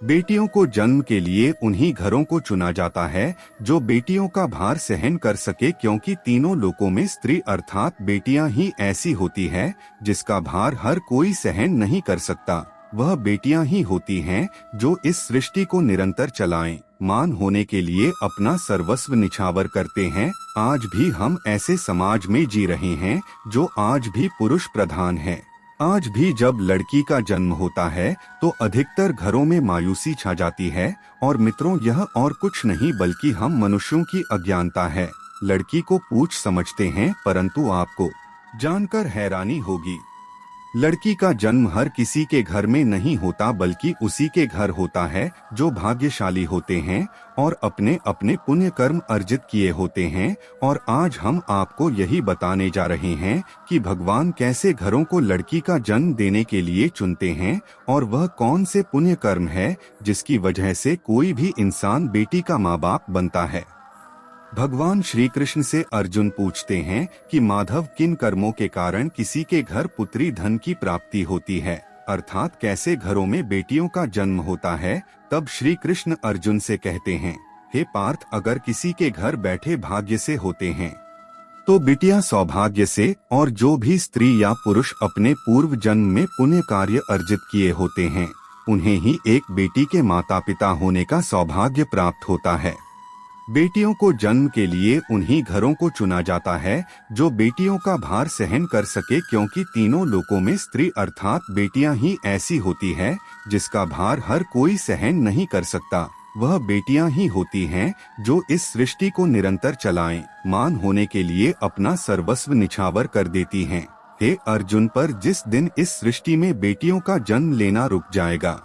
बेटियों को जन्म के लिए उन्हीं घरों को चुना जाता है जो बेटियों का भार सहन कर सके, क्योंकि तीनों लोकों में स्त्री अर्थात बेटियां ही ऐसी होती है जिसका भार हर कोई सहन नहीं कर सकता। वह बेटियां ही होती हैं जो इस सृष्टि को निरंतर चलाएं, मान होने के लिए अपना सर्वस्व निछावर करते हैं। आज भी हम ऐसे समाज में जी रहे हैं जो आज भी पुरुष प्रधान है। आज भी जब लड़की का जन्म होता है तो अधिकतर घरों में मायूसी छा जाती है। और मित्रों, यह और कुछ नहीं बल्कि हम मनुष्यों की अज्ञानता है। लड़की को पूछ समझते हैं, परंतु आपको जानकर हैरानी होगी, लड़की का जन्म हर किसी के घर में नहीं होता बल्कि उसी के घर होता है जो भाग्यशाली होते हैं और अपने अपने पुण्य कर्म अर्जित किए होते हैं। और आज हम आपको यही बताने जा रहे हैं कि भगवान कैसे घरों को लड़की का जन्म देने के लिए चुनते हैं और वह कौन से पुण्य कर्म है जिसकी वजह से कोई भी इंसान बेटी का माँ बाप बनता है। भगवान श्री कृष्ण से अर्जुन पूछते हैं कि माधव, किन कर्मों के कारण किसी के घर पुत्री धन की प्राप्ति होती है, अर्थात कैसे घरों में बेटियों का जन्म होता है। तब श्री कृष्ण अर्जुन से कहते हैं, हे पार्थ, अगर किसी के घर बैठे भाग्य से होते हैं तो बिटिया सौभाग्य से, और जो भी स्त्री या पुरुष अपने पूर्व जन्म में पुण्य कार्य अर्जित किए होते हैं उन्हें ही एक बेटी के माता पिता होने का सौभाग्य प्राप्त होता है। बेटियों को जन्म के लिए उन्हीं घरों को चुना जाता है जो बेटियों का भार सहन कर सके, क्योंकि तीनों लोकों में स्त्री अर्थात बेटियां ही ऐसी होती है जिसका भार हर कोई सहन नहीं कर सकता। वह बेटियां ही होती हैं जो इस सृष्टि को निरंतर चलाएं, मान होने के लिए अपना सर्वस्व निछावर कर देती हैं। हे अर्जुन, पर जिस दिन इस सृष्टि में बेटियों का जन्म लेना रुक जाएगा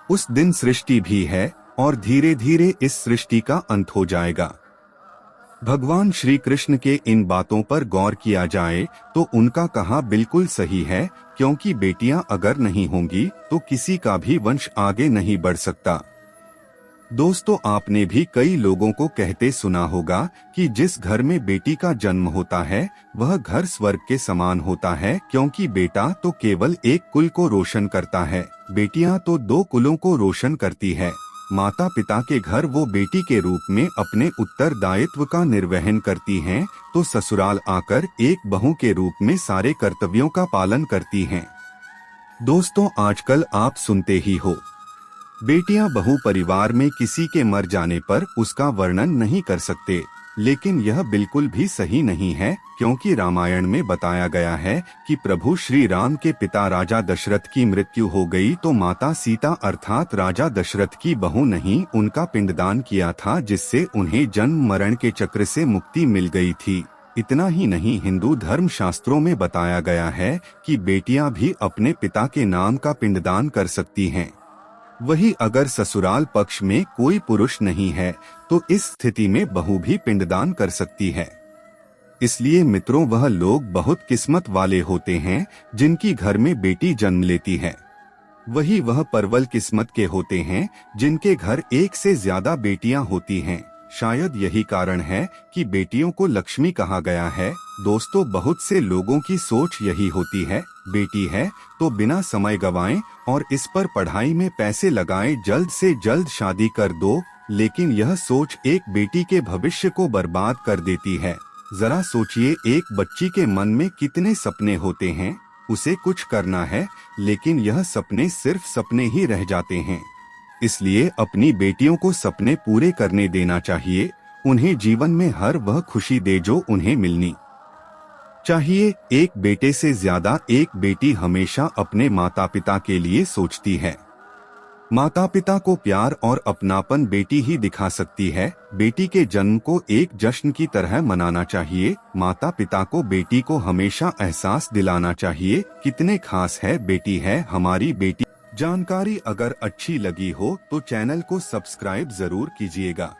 उस दिन सृष्टि भी है और धीरे धीरे इस सृष्टि का अंत हो जाएगा। भगवान श्री कृष्ण के इन बातों पर गौर किया जाए तो उनका कहा बिल्कुल सही है, क्योंकि बेटियां अगर नहीं होंगी तो किसी का भी वंश आगे नहीं बढ़ सकता। दोस्तों, आपने भी कई लोगों को कहते सुना होगा कि जिस घर में बेटी का जन्म होता है वह घर स्वर्ग के समान होता है, क्योंकि बेटा तो केवल एक कुल को रोशन करता है, बेटियां तो दो कुलों को रोशन करती है। माता पिता के घर वो बेटी के रूप में अपने उत्तरदायित्व का निर्वहन करती हैं, तो ससुराल आकर एक बहू के रूप में सारे कर्तव्यों का पालन करती हैं। दोस्तों, आजकल आप सुनते ही हो, बेटियां बहू परिवार में किसी के मर जाने पर उसका वर्णन नहीं कर सकते, लेकिन यह बिल्कुल भी सही नहीं है, क्योंकि रामायण में बताया गया है कि प्रभु श्री राम के पिता राजा दशरथ की मृत्यु हो गई तो माता सीता अर्थात राजा दशरथ की बहू नहीं उनका पिंडदान किया था, जिससे उन्हें जन्म मरण के चक्र से मुक्ति मिल गई थी। इतना ही नहीं, हिंदू धर्म शास्त्रों में बताया गया है कि बेटियां भी अपने पिता के नाम का पिंडदान कर सकती हैं। वही अगर ससुराल पक्ष में कोई पुरुष नहीं है तो इस स्थिति में बहू भी पिंडदान कर सकती है। इसलिए मित्रों, वह लोग बहुत किस्मत वाले होते हैं जिनकी घर में बेटी जन्म लेती है। वही वह परवल किस्मत के होते हैं जिनके घर एक से ज्यादा बेटियां होती हैं। शायद यही कारण है कि बेटियों को लक्ष्मी कहा गया है। दोस्तों, बहुत से लोगों की सोच यही होती है, बेटी है तो बिना समय गवाएं और इस पर पढ़ाई में पैसे लगाएं, जल्द से जल्द शादी कर दो। लेकिन यह सोच एक बेटी के भविष्य को बर्बाद कर देती है। जरा सोचिए, एक बच्ची के मन में कितने सपने होते हैं, उसे कुछ करना है लेकिन यह सपने सिर्फ सपने ही रह जाते हैं। इसलिए अपनी बेटियों को सपने पूरे करने देना चाहिए, उन्हें जीवन में हर वह खुशी दे जो उन्हें मिलनी चाहिए। एक बेटे से ज्यादा एक बेटी हमेशा अपने माता पिता के लिए सोचती है। माता पिता को प्यार और अपनापन बेटी ही दिखा सकती है। बेटी के जन्म को एक जश्न की तरह मनाना चाहिए। माता पिता को बेटी को हमेशा एहसास दिलाना चाहिए कितने खास है बेटी है हमारी बेटी। जानकारी अगर अच्छी लगी हो तो चैनल को सब्सक्राइब जरूर कीजिएगा।